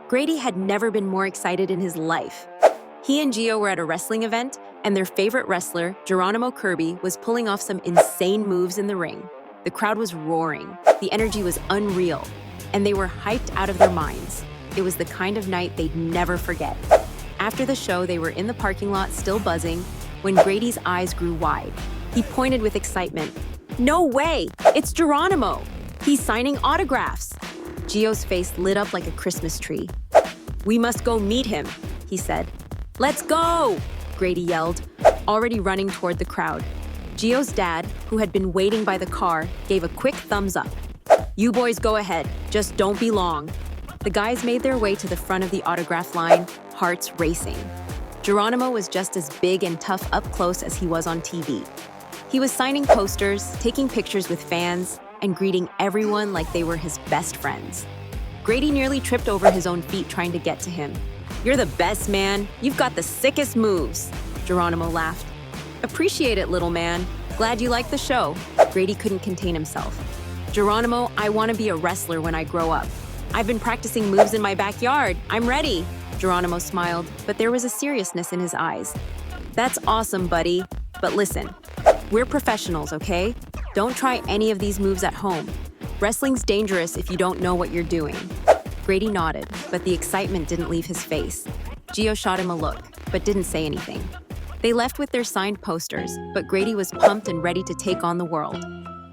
Grady had never been more excited in his life. He and Gio were at a wrestling event, and their favorite wrestler, Geronimo Kirby, was pulling off some insane moves in the ring. The crowd was roaring, the energy was unreal, and they were hyped out of their minds. It was the kind of night they'd never forget. After the show, they were in the parking lot still buzzing when Grady's eyes grew wide. He pointed with excitement. "No way! It's Geronimo! He's signing autographs!" Gio's face lit up like a Christmas tree. "We must go meet him," he said. "Let's go!" Grady yelled, already running toward the crowd. Gio's dad, who had been waiting by the car, gave a quick thumbs up. "You boys go ahead, just don't be long." The guys made their way to the front of the autograph line, hearts racing. Geronimo was just as big and tough up close as he was on TV. He was signing posters, taking pictures with fans, and greeting everyone like they were his best friends. Grady nearly tripped over his own feet trying to get to him. "You're the best, man. You've got the sickest moves." Geronimo laughed. "Appreciate it, little man. Glad you like the show." Grady couldn't contain himself. "Geronimo, I want to be a wrestler when I grow up. I've been practicing moves in my backyard. I'm ready." Geronimo smiled, but there was a seriousness in his eyes. "That's awesome, buddy. But listen, we're professionals, okay? Don't try any of these moves at home. Wrestling's dangerous if you don't know what you're doing." Grady nodded, but the excitement didn't leave his face. Gio shot him a look, but didn't say anything. They left with their signed posters, but Grady was pumped and ready to take on the world.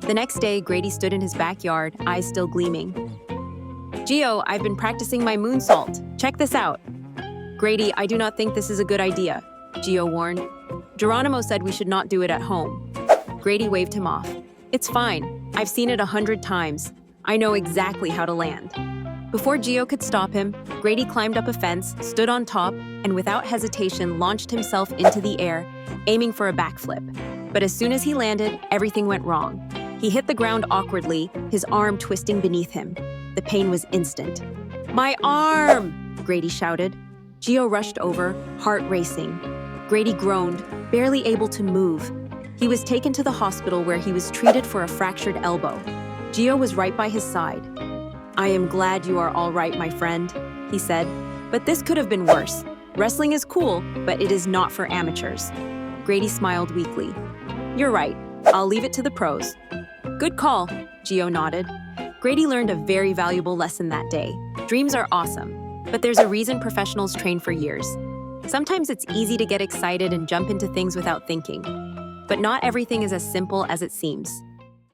The next day, Grady stood in his backyard, eyes still gleaming. "Gio, I've been practicing my moonsault. Check this out." "Grady, I do not think this is a good idea," Gio warned. "Geronimo said we should not do it at home." Grady waved him off. "It's fine. I've seen it 100 times. I know exactly how to land." Before Gio could stop him, Grady climbed up a fence, stood on top, and without hesitation launched himself into the air, aiming for a backflip. But as soon as he landed, everything went wrong. He hit the ground awkwardly, his arm twisting beneath him. The pain was instant. "My arm!" Grady shouted. Gio rushed over, heart racing. Grady groaned, barely able to move. He was taken to the hospital where he was treated for a fractured elbow. Gio was right by his side. "I am glad you are all right, my friend," he said. "But this could have been worse. Wrestling is cool, but it is not for amateurs." Grady smiled weakly. "You're right. I'll leave it to the pros." "Good call," Gio nodded. Grady learned a very valuable lesson that day. Dreams are awesome, but there's a reason professionals train for years. Sometimes it's easy to get excited and jump into things without thinking. But not everything is as simple as it seems.